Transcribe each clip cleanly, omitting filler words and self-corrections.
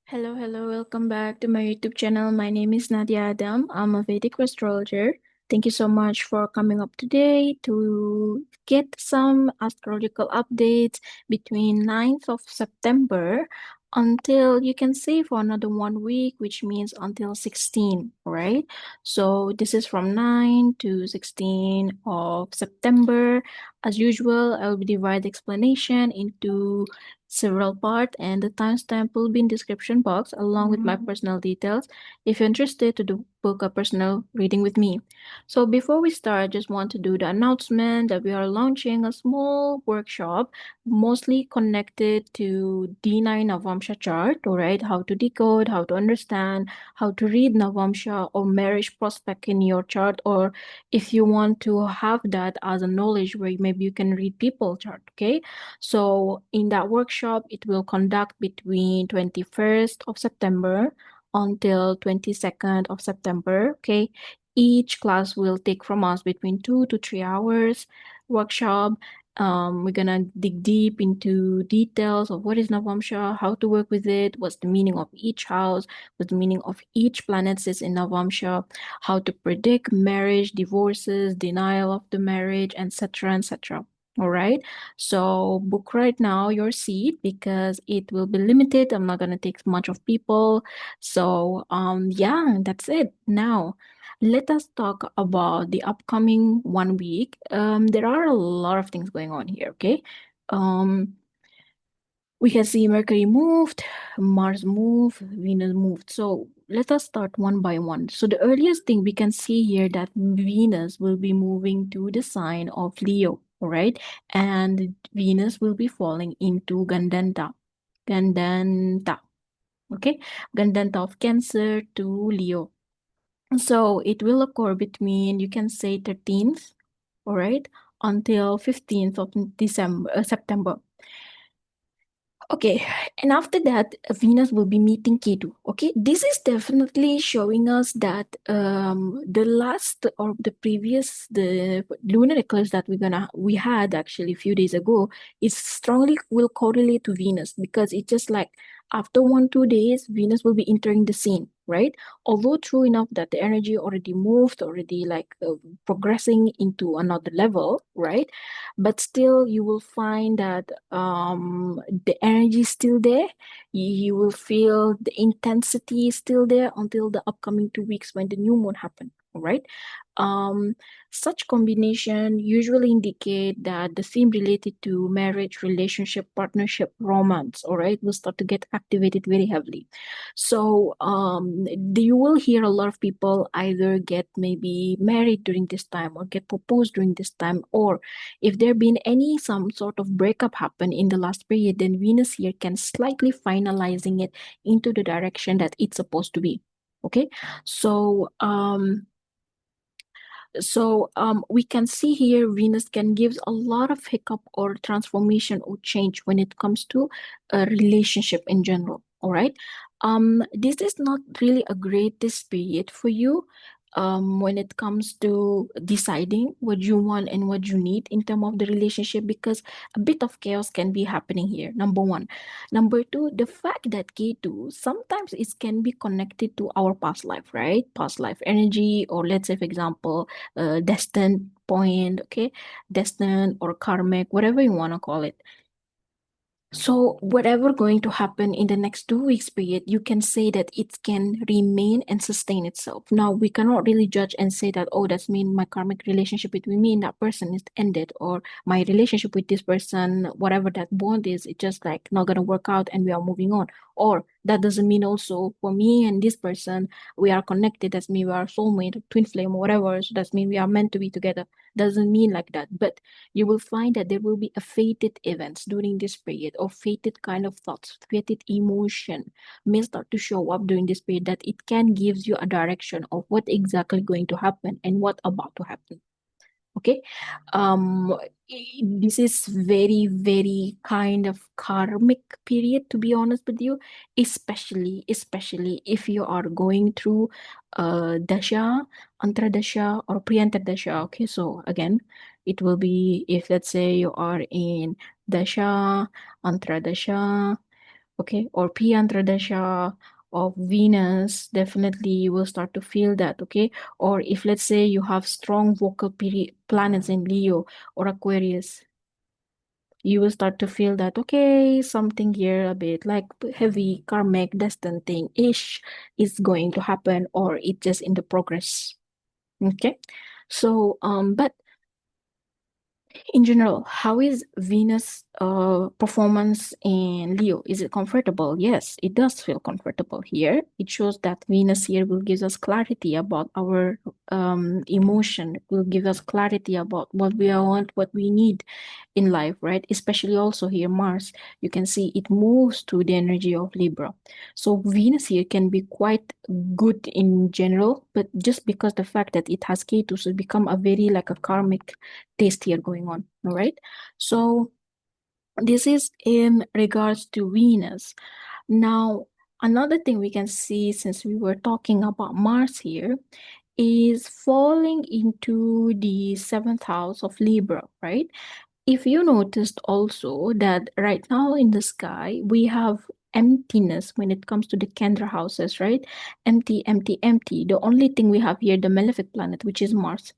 Hello, welcome back to my YouTube channel. My name is Nadia Adam. I'm a Vedic astrologer. Thank you so much for coming up today to get some astrological updates between 9th of September until you can say for another 1 week, which means until 16, right? So this is from 9 to 16 of September. As usual, I will divide the explanation into several parts, and the timestamp will be in description box along with my personal details if you're interested to book a personal reading with me. So before we start, I just want to do the announcement that we are launching a small workshop mostly connected to D9 Navamsha chart, all right? How to decode, how to understand, how to read Navamsha or marriage prospect in your chart, or if you want to have that as a knowledge where maybe you can read people chart, okay? So in that workshop, it will conduct between 21st of September until 22nd of September, okay? Each class will take from us between 2 to 3 hours workshop. We're gonna dig deep into details of what is Navamsha, how to work with it, what's the meaning of each house, what's the meaning of each planet sits in Navamsha, how to predict marriage, divorces, denial of the marriage, etc., etc. All right. So book right now your seat because it will be limited. I'm not gonna take much of people. So yeah, that's it. Now let us talk about the upcoming 1 week. There are a lot of things going on here, okay? Um we can see Mercury moved, Mars moved, Venus moved. So let us start one by one. So the earliest thing we can see here that Venus will be moving to the sign of Leo, all right? And Venus will be falling into Gandanta. Gandanta, okay? Gandanta of Cancer to Leo. So it will occur between, you can say 13th, all right, until 15th of September. Okay, and after that, Venus will be meeting Ketu. Okay, this is definitely showing us that the last or the lunar eclipse that we had actually a few days ago is strongly will correlate to Venus because it's just like after 1 2 days, Venus will be entering the scene, right? Although true enough that the energy already moved, already like progressing into another level, right? But still you will find that the energy is still there. You will feel the intensity is still there until the upcoming 2 weeks when the new moon happen. All right. um Such combination usually indicate that the theme related to marriage, relationship, partnership, romance, all right, will start to get activated very heavily. So you will hear a lot of people either get maybe married during this time or get proposed during this time, or if there been any some sort of breakup happen in the last period, then Venus here can slightly finalizing it into the direction that it's supposed to be. Okay, so we can see here Venus can give a lot of hiccup or transformation or change when it comes to a relationship in general. All right. This is not really a greatest period for you when it comes to deciding what you want and what you need in terms of the relationship, because a bit of chaos can be happening here. Number one. Number two, the fact that K2 sometimes it can be connected to our past life, right? Past life energy, or let's say, for example, destined point, okay, destined or karmic, whatever you want to call it. So whatever going to happen in the next 2 weeks period, you can say that it can remain and sustain itself. Now we cannot really judge and say that, oh, that's mean my karmic relationship between me and that person is ended, or my relationship with this person, whatever that bond is, it's just like not gonna work out and we are moving on. Or that doesn't mean also for me and this person we are connected. That's mean we are soulmate, twin flame, or whatever. So that's mean we are meant to be together. Doesn't mean like that. But you will find that there will be a fated events during this period, or fated kind of thoughts, fated emotion may start to show up during this period, that it can gives you a direction of what exactly going to happen and what about to happen. Okay. um this is very kind of karmic period, to be honest with you, especially if you are going through dasha, antradasha, or priyantardasha. Okay, so again, it will be if let's say you are in dasha, antradasha, okay, or Piyantradasha of Venus, definitely you will start to feel that, okay? Or if let's say you have strong vocal planets in Leo or Aquarius, you will start to feel that, okay, something here a bit like heavy karmic destined thing ish is going to happen, or it's just in the progress. Okay. So, but in general, how is Venus performance in Leo? Is it comfortable? Yes, it does feel comfortable here. It shows that Venus here will give us clarity about our emotion, will give us clarity about what we want, what we need in life, right? Especially also here, Mars, you can see it moves to the energy of Libra. So Venus here can be quite good in general, but just because the fact that it has Ketu, so it become a very like a karmic taste here going on, all right? So this is in regards to Venus. Now, another thing we can see, since we were talking about Mars here, is falling into the seventh house of Libra, right? If you noticed also that right now in the sky, we have emptiness when it comes to the Kendra houses, right? Empty, empty, empty. The only thing we have here, the malefic planet, which is Mars.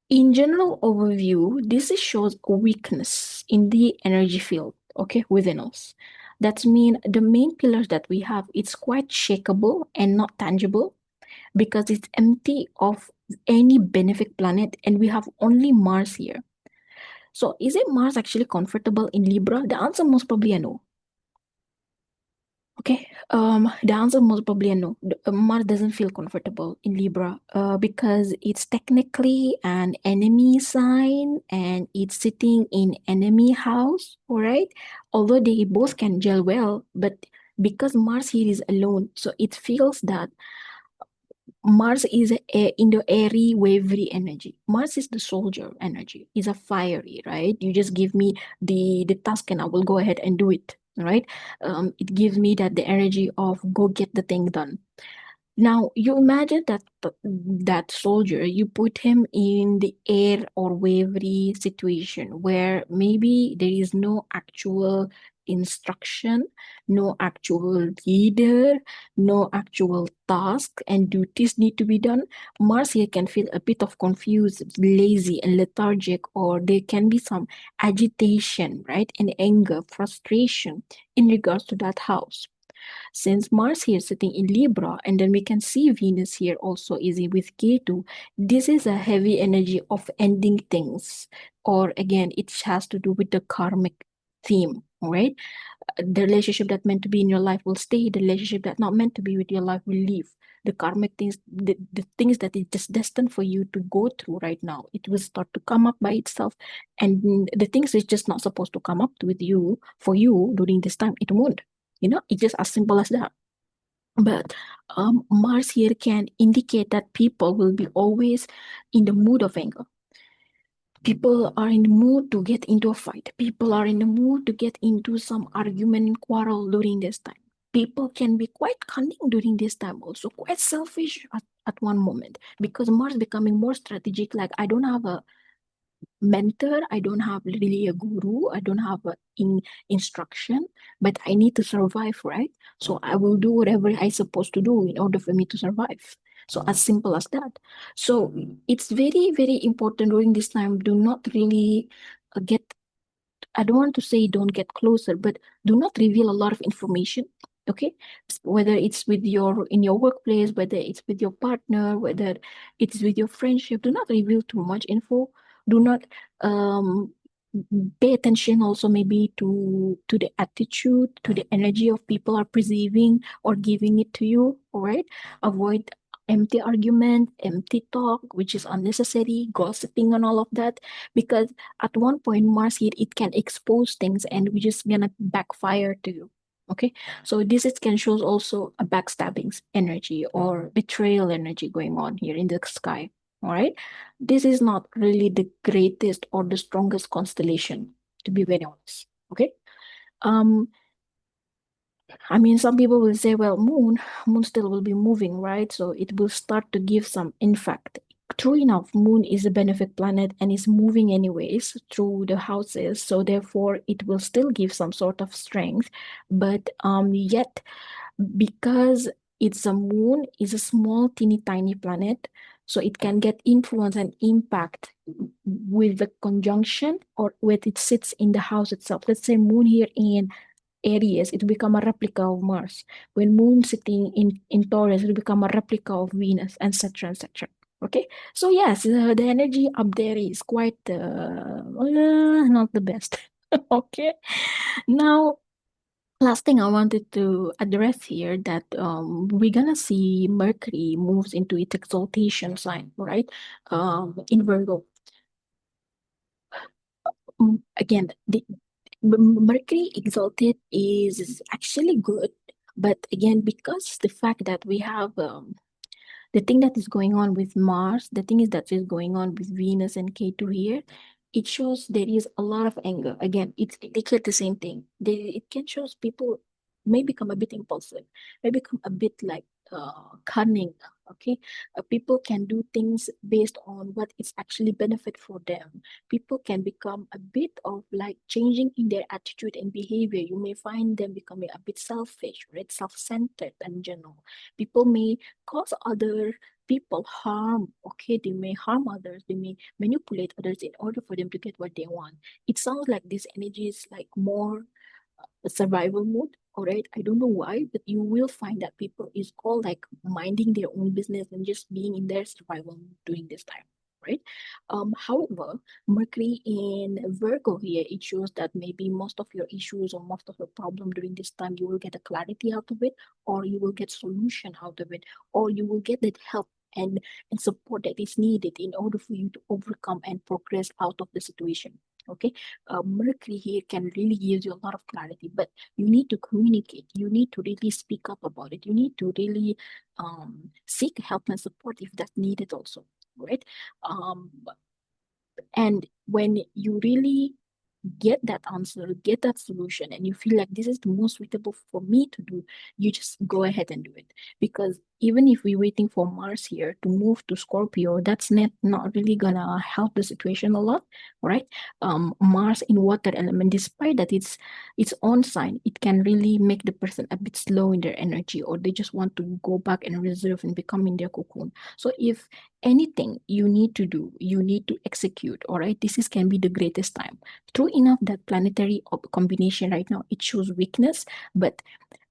In general overview, this shows a weakness in the energy field, okay, within us. That means the main pillars that we have, it's quite shakable and not tangible because it's empty of any benefic planet and we have only Mars here. So is it Mars actually comfortable in Libra? The answer most probably a no. Okay, the answer most probably a no. Mars doesn't feel comfortable in Libra, because it's technically an enemy sign and it's sitting in enemy house, all right? Although they both can gel well, but because Mars here is alone, so it feels that Mars is in the airy, wavery energy. Mars is the soldier energy. Is a fiery, right? You just give me the task and I will go ahead and do it. Right? It gives me the energy of go get the thing done. Now, you imagine that soldier, you put him in the air or wavery situation where maybe there is no actual instruction, no actual leader, no actual task and duties need to be done. Mars here can feel a bit of confused, lazy, and lethargic, or there can be some agitation, right? And anger, frustration in regards to that house. Since Mars here is sitting in Libra, and then we can see Venus here also is with Ketu, this is a heavy energy of ending things. Or again, it has to do with the karmic theme, all right? The relationship that meant to be in your life will stay, the relationship that not meant to be with your life will leave. The karmic things, the things that is just destined for you to go through right now, it will start to come up by itself. And the things is just not supposed to come up with you for you during this time, it won't. It's just as simple as that. But Mars here can indicate that people will be always in the mood of anger. People are in the mood to get into a fight. People are in the mood to get into some argument and quarrel during this time. People can be quite cunning during this time, also quite selfish at one moment because Mars becoming more strategic. Like, I don't have a mentor, I don't have really a guru, I don't have a instruction, but I need to survive, right? So I will do whatever I supposed to do in order for me to survive. So as simple as that. So it's very, very important during this time. Do not really get, I don't want to say don't get closer, but do not reveal a lot of information. Okay, whether it's with your in your workplace, whether it's with your partner, whether it's with your friendship, do not reveal too much info. Do not um pay attention also maybe to the attitude, to the energy of people are perceiving or giving it to you. All right, avoid empty argument, empty talk, which is unnecessary, gossiping and all of that, because at one point Mars here it can expose things and we just gonna backfire to you. Okay, so this is can shows also a backstabbing energy or betrayal energy going on here in the sky. All right, this is not really the greatest or the strongest constellation, to be very honest. Okay, um I mean, some people will say, well, moon still will be moving, right? So it will start to give some, in fact, true enough, moon is a benefic planet and is moving anyways through the houses, so therefore it will still give some sort of strength. But yet, because it's a moon, is a small, teeny tiny planet, so it can get influence and impact with the conjunction or when it sits in the house itself. Let's say moon here in Aries, it will become a replica of Mars. When moon sitting in Taurus, it will become a replica of Venus, etc., etc. Okay, so yes, the energy up there is quite not the best. Okay, now last thing I wanted to address here that we're gonna see Mercury moves into its exaltation sign, right? In Virgo. Again, the Mercury exalted is actually good, but again, because the fact that we have the thing that is going on with Mars, the thing is that is going on with Venus and K2 here, it shows there is a lot of anger. Again, it declared the same thing. It can show people may become a bit impulsive, may become a bit like cunning. Okay, people can do things based on what is actually benefit for them. People can become a bit of like changing in their attitude and behavior. You may find them becoming a bit selfish, right? Self-centered in general. People may cause other people harm. Okay, they may harm others, they may manipulate others in order for them to get what they want. It sounds like this energy is like more a survival mode. All right, I don't know why, but you will find that people is all like minding their own business and just being in their survival mode during this time, right? However, Mercury in Virgo here, it shows that maybe most of your issues or most of your problem during this time, you will get a clarity out of it, or you will get solution out of it, or you will get that help and support that is needed in order for you to overcome and progress out of the situation. Okay, Mercury here can really give you a lot of clarity, but you need to communicate. You need to really speak up about it. You need to really seek help and support if that's needed also, right? Um, and when you really get that answer, get that solution, and you feel like this is the most suitable for me to do, you just go ahead and do it. Because even if we're waiting for Mars here to move to Scorpio, that's not really gonna help the situation a lot, right? Mars in water element, despite that its own sign, it can really make the person a bit slow in their energy, or they just want to go back and reserve and become in their cocoon. So if anything you need to do, you need to execute, all right, this is can be the greatest time. True enough that planetary combination right now, it shows weakness, but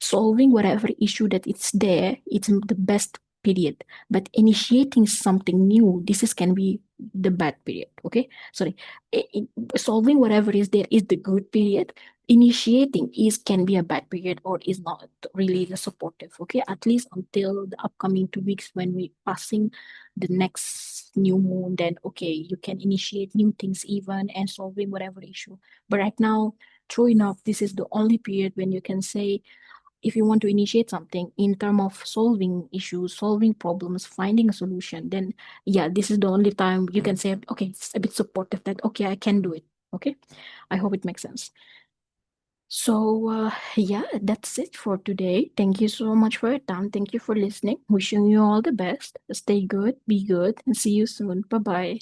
solving whatever issue that it's there, it's the best period. But initiating something new, this is can be the bad period. Okay, sorry. Solving whatever is there is the good period. Initiating is can be a bad period or is not really the supportive. Okay, at least until the upcoming 2 weeks when we passing the next new moon, then okay, you can initiate new things even and solving whatever issue. But right now, true enough, this is the only period when you can say if you want to initiate something in terms of solving issues, solving problems, finding a solution, then yeah, this is the only time you can say, okay, it's a bit supportive that okay, I can do it. Okay, I hope it makes sense. So, yeah, that's it for today. Thank you so much for your time. Thank you for listening. Wishing you all the best. Stay good, be good, and see you soon. Bye bye.